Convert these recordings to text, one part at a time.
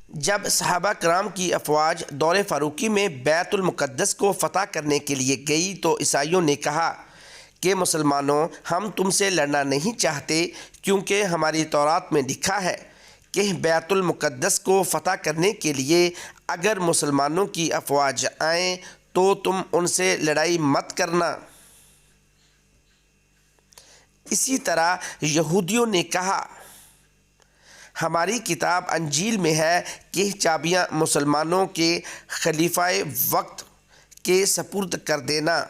جب صحابہ کرام کی افواج دور فاروقی میں بیت المقدس کو فتح کرنے کے لیے گئی تو عیسائیوں نے کہا کہ مسلمانوں، ہم تم سے لڑنا نہیں چاہتے، کیونکہ ہماری تورات میں لکھا ہے کہ بیت المقدس کو فتح کرنے کے لیے اگر مسلمانوں کی افواج آئیں تو تم ان سے لڑائی مت کرنا۔ اسی طرح یہودیوں نے کہا، ہماری کتاب انجیل میں ہے کہ چابیاں مسلمانوں کے خلیفہ وقت کے سپرد کر دینا۔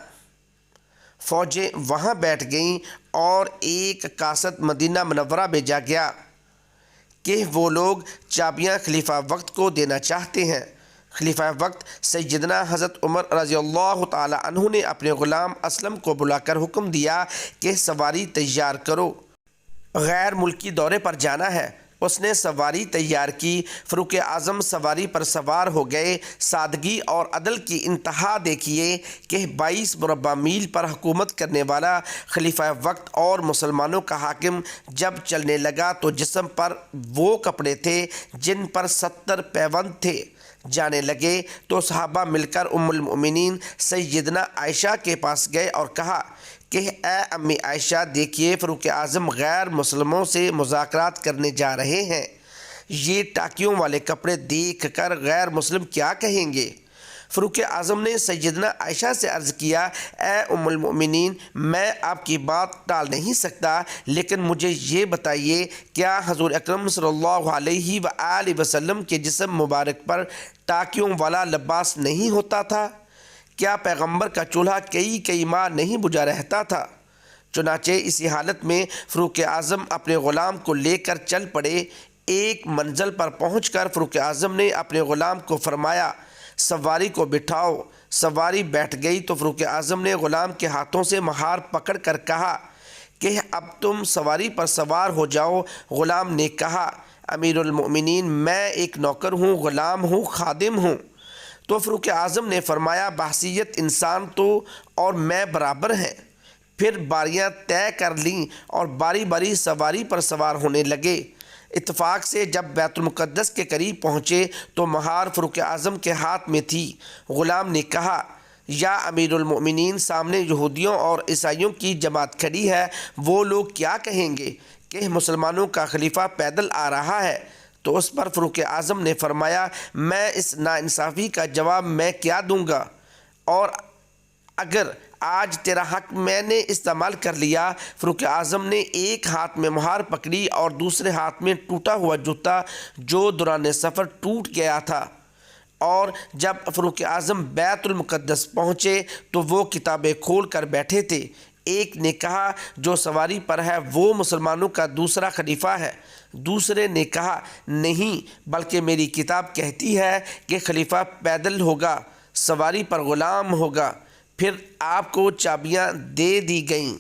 فوجیں وہاں بیٹھ گئیں اور ایک قاصد مدینہ منورہ بھیجا گیا کہ وہ لوگ چابیاں خلیفہ وقت کو دینا چاہتے ہیں۔ خلیفہ وقت سیدنا حضرت عمر رضی اللہ تعالی عنہ نے اپنے غلام اسلم کو بلا کر حکم دیا کہ سواری تیار کرو، غیر ملکی دورے پر جانا ہے۔ اس نے سواری تیار کی۔ فاروق اعظم سواری پر سوار ہو گئے۔ سادگی اور عدل کی انتہا دیکھیے کہ 22 مربع میل پر حکومت کرنے والا خلیفہ وقت اور مسلمانوں کا حاکم جب چلنے لگا تو جسم پر وہ کپڑے تھے جن پر 70 پیوند تھے جانے لگے تو صحابہ مل کر ام المؤمنین سیدنا عائشہ کے پاس گئے اور کہا کہ اے امی عائشہ، دیکھیے فاروق اعظم غیر مسلموں سے مذاکرات کرنے جا رہے ہیں، یہ ٹاکیوں والے کپڑے دیکھ کر غیر مسلم کیا کہیں گے؟ فاروق اعظم نے سیدنا عائشہ سے عرض کیا، اے ام المؤمنین، میں آپ کی بات ٹال نہیں سکتا، لیکن مجھے یہ بتائیے، کیا حضور اکرم صلی اللہ علیہ وآلہ وسلم کے جسم مبارک پر ٹاکیوں والا لباس نہیں ہوتا تھا؟ کیا پیغمبر کا چولہا کئی ماہ نہیں بجھا رہتا تھا؟ چنانچہ اسی حالت میں فاروق اعظم اپنے غلام کو لے کر چل پڑے۔ ایک منزل پر پہنچ کر فاروق اعظم نے اپنے غلام کو فرمایا، سواری کو بٹھاؤ۔ سواری بیٹھ گئی تو فاروق اعظم نے غلام کے ہاتھوں سے مہار پکڑ کر کہا کہ اب تم سواری پر سوار ہو جاؤ۔ غلام نے کہا، امیر المؤمنین، میں ایک نوکر ہوں، غلام ہوں، خادم ہوں۔ تو فاروق اعظم نے فرمایا، بحیثیت انسان تو اور میں برابر ہیں۔ پھر باریاں طے کر لیں اور باری باری سواری پر سوار ہونے لگے۔ اتفاق سے جب بیت المقدس کے قریب پہنچے تو مہار فاروق اعظم کے ہاتھ میں تھی۔ غلام نے کہا، یا امیر المؤمنین، سامنے یہودیوں اور عیسائیوں کی جماعت کھڑی ہے، وہ لوگ کیا کہیں گے کہ مسلمانوں کا خلیفہ پیدل آ رہا ہے؟ تو اس پر فاروق اعظم نے فرمایا، میں اس ناانصافی کا جواب میں کیا دوں گا، اور اگر آج تیرا حق میں نے استعمال کر لیا۔ فاروق اعظم نے ایک ہاتھ میں مہار پکڑی اور دوسرے ہاتھ میں ٹوٹا ہوا جوتا جو دوران سفر ٹوٹ گیا تھا، اور جب فاروق اعظم بیت المقدس پہنچے تو وہ کتابیں کھول کر بیٹھے تھے۔ ایک نے کہا، جو سواری پر ہے وہ مسلمانوں کا دوسرا خلیفہ ہے۔ دوسرے نے کہا، نہیں، بلکہ میری کتاب کہتی ہے کہ خلیفہ پیدل ہوگا، سواری پر غلام ہوگا۔ پھر آپ کو چابیاں دے دی گئیں۔